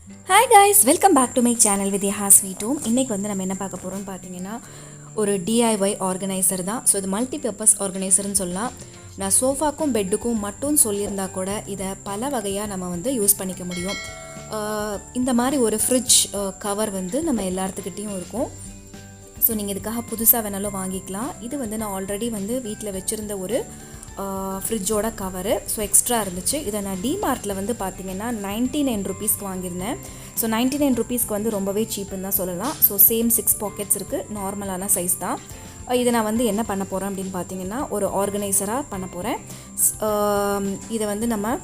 Hi guys, welcome back to my channel with Yaha Sweet Home. இன்னைக்கு வந்து நம்ம என்ன பார்க்க போறோம்னு பார்த்தீங்கன்னா ஒரு DIY ஆர்கனைசர் தான். ஸோ இது மல்டிபர்பஸ் ஆர்கனைசர்னு சொல்லலாம். நான் சோஃபாக்கும் பெட்டுக்கும் மட்டும் சொல்லியிருந்தா கூட இதை பல வகையாக நம்ம வந்து யூஸ் பண்ணிக்க முடியும். இந்த மாதிரி ஒரு ஃப்ரிட்ஜ் கவர் வந்து நம்ம எல்லாத்துக்கிட்டேயும் இருக்கும். ஸோ நீங்கள் இதுக்காக புதுசாக வேணாலும் வாங்கிக்கலாம். இது வந்து நான் ஆல்ரெடி வந்து வீட்டில் வச்சுருந்த ஒரு ஃப்ரிட்ஜோட கவரு. ஸோ எக்ஸ்ட்ரா இருந்துச்சு. இதை நான் டிமார்ட்டில் வந்து பார்த்தீங்கன்னா 99 ருபீஸ்க்கு வாங்கியிருந்தேன். ஸோ 99 ருபீஸ்க்கு வந்து ரொம்பவே சீப்புன்னு தான் சொல்லலாம். ஸோ சேம் 6 பாக்கெட்ஸ் இருக்குது, நார்மலான சைஸ் தான். இதை நான் வந்து என்ன பண்ண போகிறேன் அப்படின்னு பார்த்தீங்கன்னா ஒரு ஆர்கனைசராக பண்ண போகிறேன். இதை வந்து நம்ம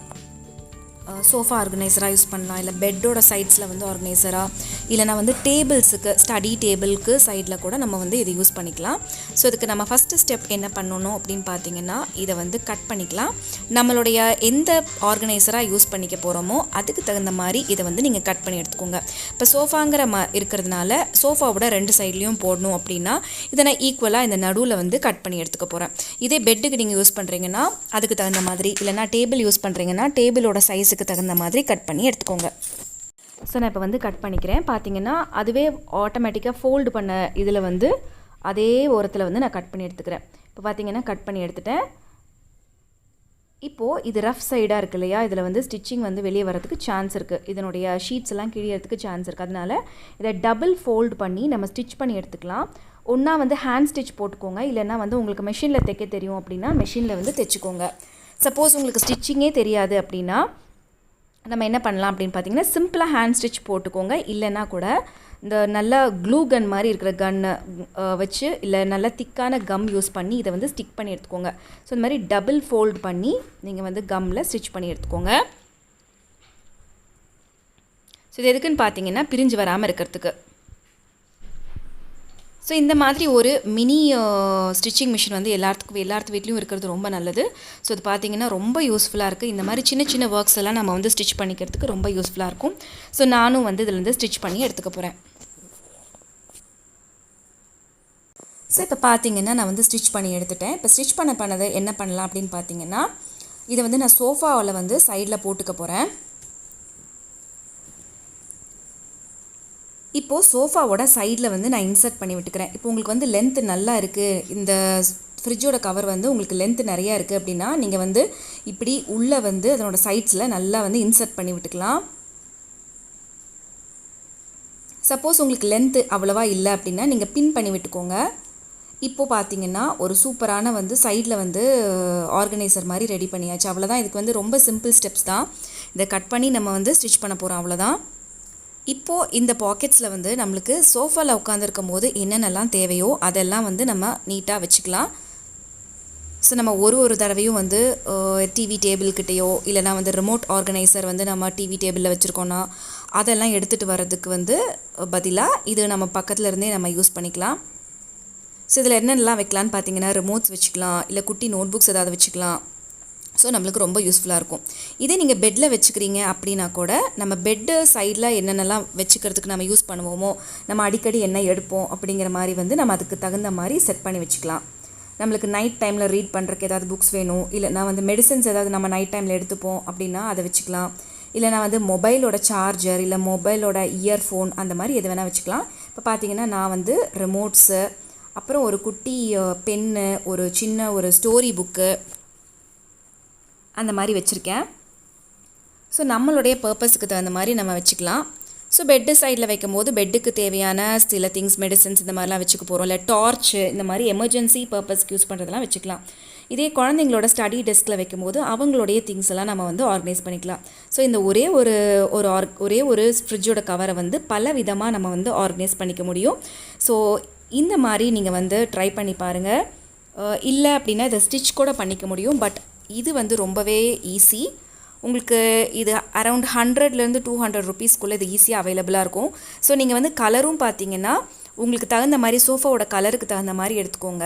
சோஃபா ஆர்கனைசராக யூஸ் பண்ணலாம், இல்லை பெட்டோட சைட்ஸில் வந்து ஆர்கனைசராக, இல்லைனா வந்து டேபிள்ஸுக்கு ஸ்டடி டேபிளுக்கு சைடில் கூட நம்ம வந்து இதை யூஸ் பண்ணிக்கலாம். ஸோ இதுக்கு நம்ம ஃபஸ்ட்டு ஸ்டெப் என்ன பண்ணணும் அப்படின்னு பார்த்தீங்கன்னா இதை வந்து கட் பண்ணிக்கலாம். நம்மளுடைய எந்த ஆர்கனைசராக யூஸ் பண்ணிக்க போகிறோமோ அதுக்கு தகுந்த மாதிரி இதை வந்து நீங்கள் கட் பண்ணி எடுத்துக்கோங்க. இப்போ சோஃபாங்கிற இருக்கிறதுனால சோஃபாவோட 2 சைட்லேயும் போடணும் அப்படின்னா இதை நான் ஈக்குவலாக இந்த நடுவில் வந்து கட் பண்ணி எடுத்துக்க போகிறேன். இதே பெட்டுக்கு நீங்கள் யூஸ் பண்ணுறீங்கன்னா அதுக்கு தகுந்த மாதிரி, இல்லைனா டேபிள் யூஸ் பண்ணுறீங்கன்னா டேபிளோட சைஸுக்கு தகுந்த மாதிரி கட் பண்ணி எடுத்துக்கோங்க. ஸோ நான் இப்போ வந்து கட் பண்ணிக்கிறேன். பார்த்தீங்கன்னா அதுவே ஆட்டோமேட்டிக்காக ஃபோல்டு பண்ண இதில் வந்து அதே ஓரத்தில் வந்து நான் கட் பண்ணி எடுத்துக்கிறேன். இப்போ பார்த்தீங்கன்னா கட் பண்ணி எடுத்துட்டேன். இப்போது இது ரஃப் சைடாக இருக்குது இல்லையா, இதில் வந்து ஸ்டிச்சிங் வந்து வெளியே வரதுக்கு சான்ஸ் இருக்குது. இதனுடைய ஷீட்ஸ் எல்லாம் கிழியறதுக்கு சான்ஸ் இருக்குது. அதனால் இதை டபுள் ஃபோல்டு பண்ணி நம்ம ஸ்டிச் பண்ணி எடுத்துக்கலாம். ஒன்றா வந்து ஹேண்ட் ஸ்டிச் போட்டுக்கோங்க, இல்லைன்னா வந்து உங்களுக்கு மெஷினில் தைக்க தெரியும் அப்படின்னா மெஷினில் வந்து தைச்சிக்கோங்க. சப்போஸ் உங்களுக்கு ஸ்டிச்சிங்கே தெரியாது அப்படின்னா நம்ம என்ன பண்ணலாம் அப்படின்னு பார்த்தீங்கன்னா சிம்பிளாக ஹேண்ட் ஸ்டிச் போட்டுக்கோங்க. இல்லைன்னா கூட இந்த நல்ல க்ளூ கன் மாதிரி இருக்கிற கன்னை வச்சு, இல்லை நல்ல திக்கான கம் யூஸ் பண்ணி இதை வந்து ஸ்டிக் பண்ணி எடுத்துக்கோங்க. ஸோ இந்த மாதிரி டபுள் ஃபோல்டு பண்ணி நீங்கள் வந்து கம்மில் ஸ்டிச் பண்ணி எடுத்துக்கோங்க. ஸோ இது எதுக்குன்னு பார்த்தீங்கன்னா பிரிஞ்சு வராமல் இருக்கிறதுக்கு. ஸோ இந்த மாதிரி ஒரு மினி ஸ்டிச்சிங் மிஷின் வந்து எல்லாத்து வீட்லேயும் இருக்கிறது ரொம்ப நல்லது. ஸோ இது பார்த்திங்கன்னா ரொம்ப யூஸ்ஃபுல்லாக இருக்குது. இந்த மாதிரி சின்ன சின்ன ஒர்க்ஸ் எல்லாம் நம்ம வந்து ஸ்டிச் பண்ணிக்கிறதுக்கு ரொம்ப யூஸ்ஃபுல்லாக இருக்கும். ஸோ நானும் வந்து இதிலேருந்து ஸ்டிச் பண்ணி எடுத்துக்க போகிறேன். ஸோ இப்போ பார்த்தீங்கன்னா நான் வந்து ஸ்டிச் பண்ணி எடுத்துட்டேன். இப்போ ஸ்டிச் பண்ணதை என்ன பண்ணலாம் அப்படின்னு பார்த்தீங்கன்னா இதை வந்து நான் சோஃபாவில் வந்து சைடில் போட்டுக்க போகிறேன். இப்போது சோஃபாவோட சைடில் வந்து நான் இன்சர்ட் பண்ணி விட்டுக்கிறேன். இப்போ உங்களுக்கு வந்து லென்த்து நல்லா இருக்குது, இந்த ஃப்ரிட்ஜோட கவர் வந்து உங்களுக்கு லென்த்து நிறையா இருக்குது அப்படின்னா நீங்கள் வந்து இப்படி உள்ளே வந்து அதனோட சைட்ஸில் நல்லா வந்து இன்சர்ட் பண்ணி விட்டுக்கலாம். சப்போஸ் உங்களுக்கு லென்த்து அவ்வளோவா இல்லை அப்படின்னா நீங்கள் பின் பண்ணி விட்டுக்கோங்க. இப்போது பார்த்தீங்கன்னா ஒரு சூப்பரான வந்து சைடில் வந்து ஆர்கனைசர் மாதிரி ரெடி பண்ணியாச்சு. அவ்வளோதான். இதுக்கு வந்து ரொம்ப சிம்பிள் ஸ்டெப்ஸ் தான். இதை கட் பண்ணி நம்ம வந்து ஸ்டிச் பண்ண போகிறோம், அவ்வளோதான். இப்போது இந்த பாக்கெட்ஸில் வந்து நம்மளுக்கு சோஃபாவில் உட்காந்துருக்கும் போது என்னென்னலாம் தேவையோ அதெல்லாம் வந்து நம்ம நீட்டாக வச்சுக்கலாம். ஸோ நம்ம ஒரு தடவையும் வந்து டிவி டேபிள்கிட்டையோ இல்லைனா வந்து ரிமோட் ஆர்கனைசர் வந்து நம்ம டிவி டேபிளில் வச்சுருக்கோன்னா அதெல்லாம் எடுத்துகிட்டு வர்றதுக்கு வந்து பதிலாக இது நம்ம பக்கத்தில் இருந்தே நம்ம யூஸ் பண்ணிக்கலாம். ஸோ இதில் என்னென்னலாம் வைக்கலான்னு பார்த்தீங்கன்னா ரிமோட்ஸ் வச்சுக்கலாம், இல்லை குட்டி நோட் புக்ஸ் ஏதாவது வச்சுக்கலாம். ஸோ நம்மளுக்கு ரொம்ப யூஸ்ஃபுல்லாக இருக்கும். இதே நீங்கள் பெட்டில் வச்சுக்கிறீங்க அப்படின்னா கூட நம்ம பெட்டு சைடில் என்னென்னலாம் வச்சுக்கிறதுக்கு நம்ம யூஸ் பண்ணுவோமோ, நம்ம அடிக்கடி என்ன எடுப்போம் அப்படிங்கிற மாதிரி வந்து நம்ம அதுக்கு தகுந்த மாதிரி செட் பண்ணி வச்சுக்கலாம். நம்மளுக்கு நைட் டைமில் ரீட் பண்ணுறதுக்கு ஏதாவது புக்ஸ் வேணும், இல்லை நான் வந்து மெடிசன்ஸ் ஏதாவது நம்ம நைட் டைமில் எடுத்துப்போம் அப்படின்னா அதை வச்சுக்கலாம். இல்லை நான் வந்து மொபைலோட சார்ஜர், இல்லை மொபைலோட இயர்ஃபோன், அந்த மாதிரி எது வேணால் வச்சுக்கலாம். இப்போ பார்த்தீங்கன்னா நான் வந்து ரிமோட்ஸு, அப்புறம் ஒரு குட்டி பென்னு, ஒரு சின்ன ஒரு ஸ்டோரி புக்கு அந்த மாதிரி வச்சுருக்கேன். ஸோ நம்மளுடைய பர்பஸுக்கு தகுந்த மாதிரி நம்ம வச்சுக்கலாம். ஸோ பெட்டு சைடில் வைக்கும் போது பெட்டுக்கு தேவையான சில திங்ஸ், மெடிசன்ஸ் இந்த மாதிரிலாம் வச்சுக்க போகிறோம், இல்லை டார்ச்சு, இந்த மாதிரி எமர்ஜென்சி பர்பஸ்க்கு யூஸ் பண்ணுறதெல்லாம் வச்சுக்கலாம். இதே குழந்தைங்களோட ஸ்டடி டெஸ்கில் வைக்கும் போது அவங்களுடைய திங்ஸ் எல்லாம் நம்ம வந்து ஆர்கனைஸ் பண்ணிக்கலாம். ஸோ இந்த ஒரே ஒரு ஃப்ரிட்ஜோட கவரை வந்து பல விதமாக நம்ம வந்து ஆர்கனைஸ் பண்ணிக்க முடியும். ஸோ இந்த மாதிரி நீங்கள் வந்து ட்ரை பண்ணி பாருங்கள். இல்லை அப்படின்னா இதை ஸ்டிச் கூட பண்ணிக்க முடியும். பட் இது வந்து ரொம்பவே ஈஸி. உங்களுக்கு இது அரவுண்ட் 100லேருந்து 200 ருபீஸ்க்குள்ளே இது ஈஸியாக அவைலபிளாக இருக்கும். ஸோ நீங்கள் வந்து கலரும் பார்த்தீங்கன்னா உங்களுக்கு தகுந்த மாதிரி சோஃபாவோட கலருக்கு தகுந்த மாதிரி எடுத்துக்கோங்க.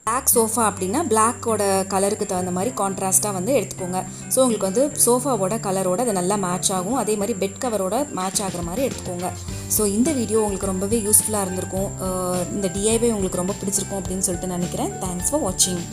பிளாக் சோஃபா அப்படின்னா பிளாக்கோட கலருக்கு தகுந்த மாதிரி கான்ட்ராஸ்ட்டாக வந்து எடுத்துக்கோங்க. ஸோ உங்களுக்கு வந்து சோஃபாவோட கலரோட அது நல்லா மேட்ச் ஆகும். அதே மாதிரி பெட் கவரோட மேட்ச் ஆகிற மாதிரி எடுத்துக்கோங்க. ஸோ இந்த வீடியோ உங்களுக்கு ரொம்பவே யூஸ்ஃபுல்லாக இருந்திருக்கும். இந்த DIY உங்களுக்கு ரொம்ப பிடிச்சிருக்கும் அப்படின்னு சொல்லிட்டு நினைக்கிறேன். தேங்க்ஸ் ஃபார் வாட்சிங்.